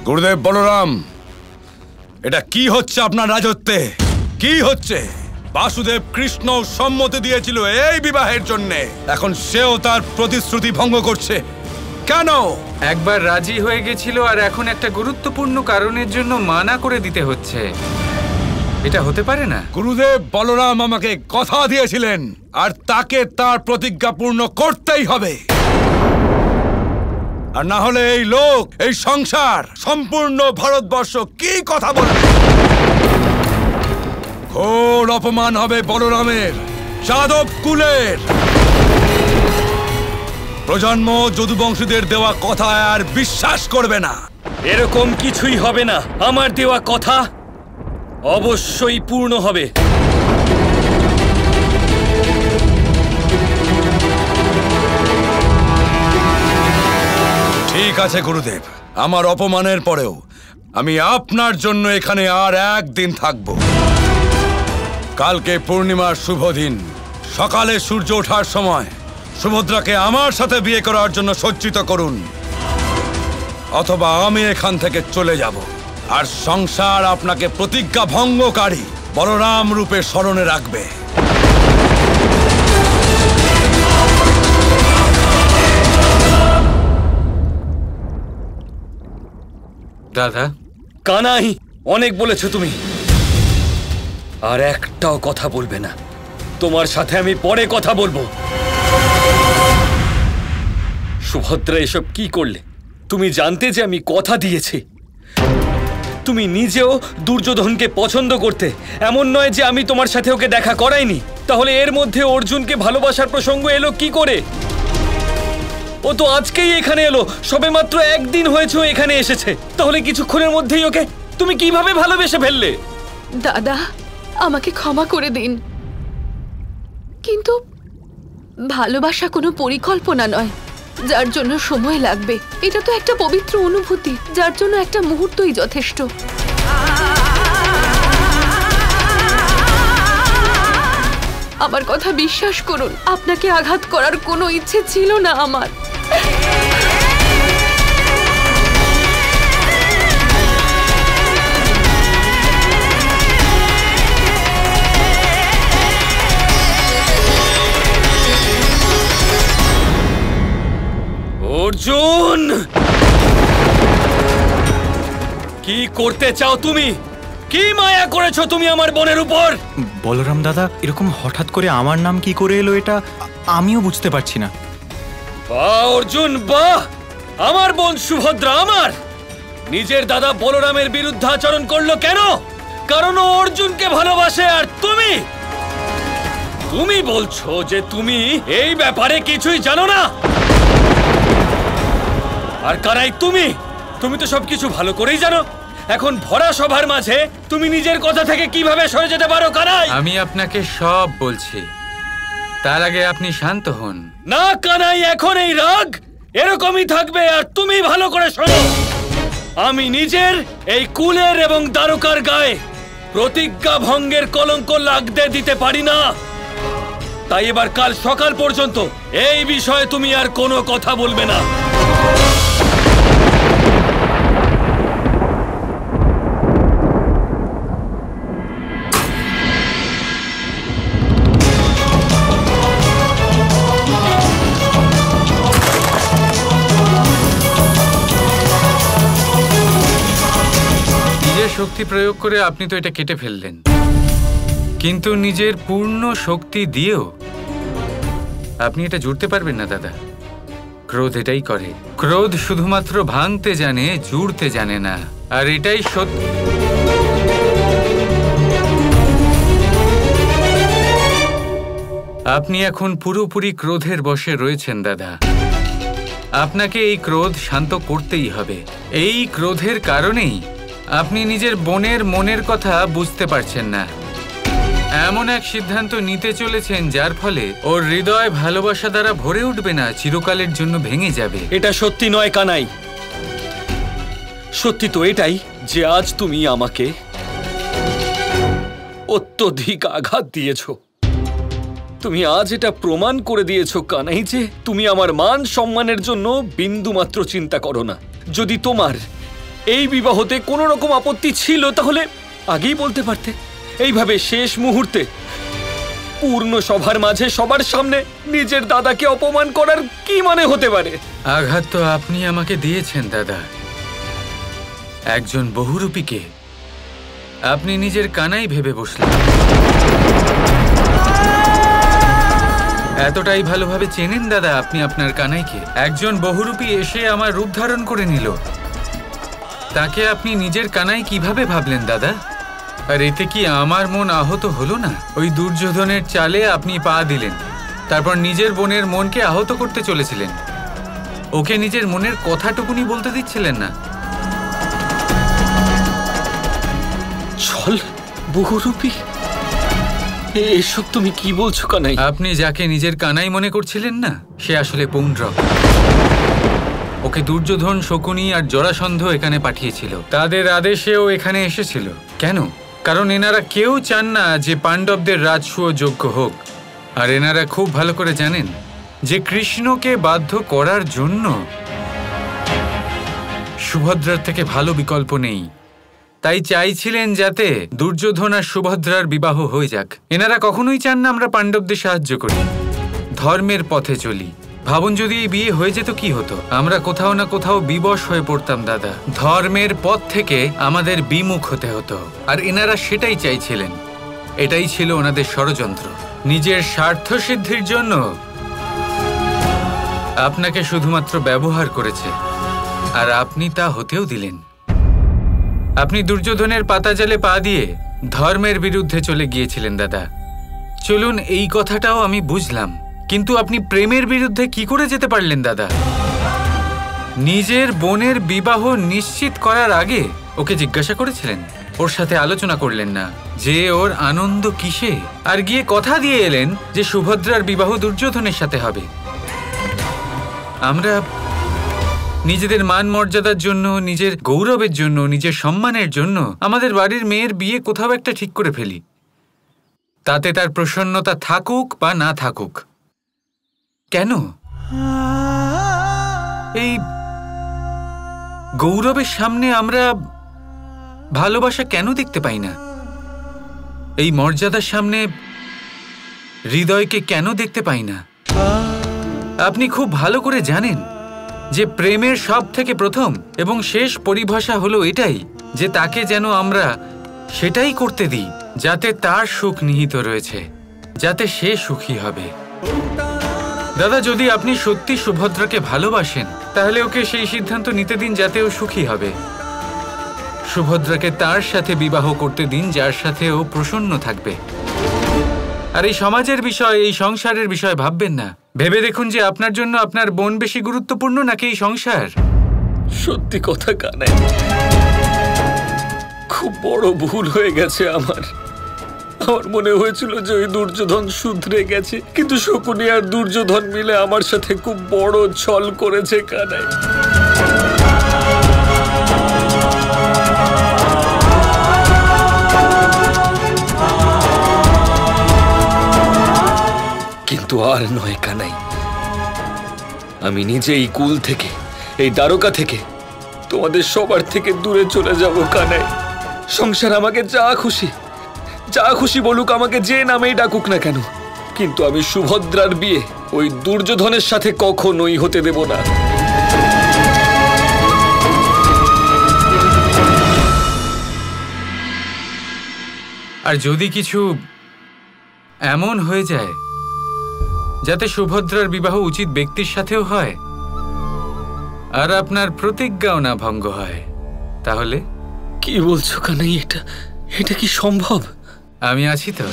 গুরুদেব বলরাম, এটা কি হচ্ছে আপনার রাজত্বে? কি হচ্ছে? বাসুদেব কৃষ্ণ সম্মতি দিয়েছিল এই বিবাহের জন্য, এখন সেও তার প্রতিশ্রুতি ভঙ্গ করছে কেন? একবার রাজি হয়ে গেছিল আর এখন একটা গুরুত্বপূর্ণ কারণের জন্য মানা করে দিতে হচ্ছে। এটা হতে পারে না। গুরুদেব বলরাম আমাকে কথা দিয়েছিলেন আর তাকে তার প্রতিজ্ঞা পূর্ণ করতেই হবে, আর না হলে এই লোক, এই সংসার, সম্পূর্ণ ভারতবর্ষ কি কথা বলবে? ঘোর অপমান হবে বলরামের, যাদব কুলের। প্রজন্ম যদুবংশীদের দেওয়া কথা আর বিশ্বাস করবে না। এরকম কিছুই হবে না। আমার দেওয়া কথা অবশ্যই পূর্ণ হবে। ঠিক আছে গুরুদেব, আমার অপমানের পরেও আমি আপনার জন্য এখানে আর একদিন থাকব। কালকে পূর্ণিমার শুভ দিন, সকালে সূর্য ওঠার সময় সুভদ্রাকে আমার সাথে বিয়ে করার জন্য সজ্জিত করুন, অথবা আমি এখান থেকে চলে যাব, আর সংসার আপনাকে প্রতিজ্ঞা ভঙ্গকারী বলরাম রূপে স্মরণে রাখবে। দাদা। কানাই, অনেক বলেছো তুমি, আর একটাও কথা বলবে না। তোমার সাথে আমি পরে কথা বলবো। সুভদ্রা এসব কি করলে? তুমি জানতে যে আমি কথা দিয়েছি। তুমি নিজেও দুর্যোধনকে পছন্দ করতে, এমন নয় যে আমি তোমার সাথে ওকে দেখা করাইনি। তাহলে এর মধ্যে অর্জুনকে ভালোবাসার প্রসঙ্গ এলো কি করে? ও তো আজকেই এখানে এলো, সবে মাত্র একদিন হয়েছে ও এখানে এসেছে। তাহলে কিছুক্ষণের মধ্যেই ওকে তুমি কিভাবে ভালোবেসে ফেললে? দাদা, আমাকে ক্ষমা করে দিন, কিন্তু ভালোবাসা কোনো পরিকল্পনা নয় যার জন্য সময় লাগবে। এটা তো একটা পবিত্র অনুভূতি, যার জন্য একটা মুহূর্তই যথেষ্ট। আমার কথা বিশ্বাস করুন, আপনাকে আঘাত করার কোনো ইচ্ছে ছিল না আমার। অর্জুন, কি করতে চাও তুমি? কি মায়া করেছো তুমি আমার বোনের উপর? বলরাম দাদা, এরকম হঠাৎ করে আমার নাম কি করে এলো এটা আমিও বুঝতে পারছি না। বাহ অর্জুন বাহ! আমার বোন সুভদ্রা আমার নিজের দাদা বলরামের বিরুদ্ধে আচরণ করলো কেন? কারণ ও অর্জুনকে ভালোবাসে, আর তুমি বলছো যে তুমি এই ব্যাপারে কিছুই জানো না। আর কানাই, তুমি তো সবকিছু ভালো করেই জানো। এখন ভরা সভার মাঝে তুমি নিজের কথা থেকে কিভাবে সরে যেতে পারো কানাই? আমি আপনাকে সব বলছি, তার আগে আপনি শান্ত হন। না কানাই, এখন এই রাগ এরকমই থাকবে, আর তুমি ভালো করে শোনো। আমি নিজের, এই কুলের এবং দ্বারকার গায়ে প্রতিজ্ঞা ভঙ্গের কলঙ্ক লাগতে দিতে পারি না। তাই এবার কাল সকাল পর্যন্ত এই বিষয়ে তুমি আর কোনো কথা বলবে না। শক্তি প্রয়োগ করে আপনি তো এটা কেটে ফেললেন, কিন্তু নিজের পূর্ণ শক্তি দিয়েও আপনি এটা জুড়তে পারবেন না দাদা। ক্রোধ এটাই করে, ক্রোধ শুধুমাত্র ভাঙতে জানে, জুড়তে জানে না। আর এটাই সত্য। আপনি এখন পুরোপুরি ক্রোধের বশে রয়েছেন দাদা। আপনাকে এই ক্রোধ শান্ত করতেই হবে। এই ক্রোধের কারণেই আপনি নিজের বোনের মনের কথা বুঝতে পারছেন না। এমন এক সিদ্ধান্ত নিতে চলেছেন যার ফলে ওর হৃদয় ভালোবাসা দ্বারা ভরে উঠবে না, চিরকালের জন্য ভেঙে যাবে। এটা সত্যি নয় কানাই। সত্যি তো এটাই যে আজ তুমি আমাকে অত্যধিক আঘাত দিয়েছো। তুমি আজ এটা প্রমাণ করে দিয়েছো কানাই যে তুমি আমার মান সম্মানের জন্য বিন্দুমাত্র চিন্তা করো না। যদি তোমার এই বিবাহতে কোনো রকম আপত্তি ছিল তাহলে আগেই বলতে পারতে। এইভাবে শেষ মুহূর্তে পূর্ণ সভার মাঝে সবার সামনে নিজের দাদাকে অপমান করার কি মানে হতে পারে? আঘাত তো আপনি আমাকে দিয়েছেন দাদা। একজন বহুরূপীকে আপনি নিজের কানাই ভেবে বসলেন। এতটাই ভালোভাবে চেনেন দাদা আপনি আপনার কানাইকে। একজন বহুরূপী এসে আমার রূপ ধারণ করে নিল, তাকে আপনি নিজের কানাই কিভাবে ভাবলেন দাদা? আর এতে কি আমার মন আহত হলো না? ওই দুর্যোধনের চালে আপনি পা দিলেন, তারপর নিজের বোনের মনকে আহত করতে চলেছিলেন। ওকে নিজের মনের কথাটুকুনি বলতে দিচ্ছিলেন না। চল বহুরূপী, এসব তুমি কি বলছো কানাই? আপনি যাকে নিজের কানাই মনে করছিলেন না, সে আসলে পৌণ্ড্রক। ওকে দুর্যোধন, শকুনি আর জরাসন্ধ এখানে পাঠিয়েছিল। তাদের আদেশেও এখানে এসেছিল। কেন? কারণ এনারা কেউ চান না যে পাণ্ডবদের রাজসূয় যোগ্য হোক। আর এনারা খুব ভালো করে জানেন যে কৃষ্ণকে বাধ্য করার জন্য সুভদ্রার থেকে ভালো বিকল্প নেই। তাই চাইছিলেন যাতে দুর্যোধন আর সুভদ্রার বিবাহ হয়ে যাক। এনারা কখনোই চান না আমরা পাণ্ডবদের সাহায্য করি, ধর্মের পথে চলি। ভাবুন যদি এই বিয়ে হয়ে যেত কি হতো? আমরা কোথাও না কোথাও বিবশ হয়ে পড়তাম দাদা। ধর্মের পথ থেকে আমাদের বিমুখ হতে হতো। আর এনারা সেটাই চাইছিলেন। এটাই ছিল ওনাদের ষড়যন্ত্র। নিজের স্বার্থ সিদ্ধির জন্য আপনাকে শুধুমাত্র ব্যবহার করেছে, আর আপনি তা হতেও দিলেন। আপনি দুর্যোধনের পাতাজালে পা দিয়ে ধর্মের বিরুদ্ধে চলে গিয়েছিলেন দাদা। চলুন, এই কথাটাও আমি বুঝলাম, কিন্তু আপনি প্রেমের বিরুদ্ধে কি করে যেতে পারলেন দাদা? নিজের বোনের বিবাহ নিশ্চিত করার আগে ওকে জিজ্ঞাসা করেছিলেন? ওর সাথে আলোচনা করলেন না যে ওর আনন্দ কিসে? আর গিয়ে কথা দিয়ে এলেন যে সুভদ্রার বিবাহ দুর্যোধনের সাথে হবে। আমরা নিজেদের মান মর্যাদার জন্য, নিজের গৌরবের জন্য, নিজের সম্মানের জন্য আমাদের বাড়ির মেয়ের বিয়ে কোথাও একটা ঠিক করে ফেলি। তাতে তার প্রসন্নতা থাকুক বা না থাকুক। কেন এই গৌরবের সামনে আমরা ভালোবাসা কেন দেখতে পাই না? এই মর্যাদার সামনে হৃদয়কে কেন দেখতে পাই না? আপনি খুব ভালো করে জানেন যে প্রেমের সব থেকে প্রথম এবং শেষ পরিভাষা হলো এটাই যে তাকে যেন আমরা সেটাই করতে দিই যাতে তার সুখ নিহিত রয়েছে, যাতে সে সুখী হবে। দাদা, যদি আপনি সত্যি সুভদ্রাকে ভালোবাসেন তাহলে ওকে সেই সিদ্ধান্ত নিতে দিন যাতে ও সুখী হবে। সুভদ্রাকে তার সাথে বিবাহ করতে দিন যার সাথে ও প্রসন্ন থাকবে। আর এই সমাজের বিষয়, এই সংসারের বিষয় ভাববেন না। ভেবে দেখুন যে আপনার জন্য আপনার বোন বেশি গুরুত্বপূর্ণ নাকি এই সংসার? সত্যি কথা কানাই, খুব বড় ভুল হয়ে গেছে আমার। মনে হয়েছিল যে ওই দুর্যোধন শুধরে গেছে, কিন্তু শকুনি আর দুর্যোধন মিলে আমার সাথে খুব বড় ছল করেছে কানাই। কিন্তু আর নয় কানাই, আমি নিজে এই কুল থেকে, এই দ্বারকা থেকে, তোমাদের সবার থেকে দূরে চলে যাব কানাই। সংসার আমাকে যা খুশি বলুক, আমাকে যে নামেই ডাকুক না কেন, কিন্তু আমি সুভদ্রার বিয়ে ওই দুর্যোধনের সাথে কখনোই হতে দেব না। আর যদি কিছু এমন হয়ে যায় যাতে সুভদ্রার বিবাহ উচিত ব্যক্তির সাথেও হয় আর আপনার প্রতিজ্ঞাও না ভঙ্গ হয়, তাহলে? কি বলছো কানাই? এটা কি সম্ভব? আমি আছি তো।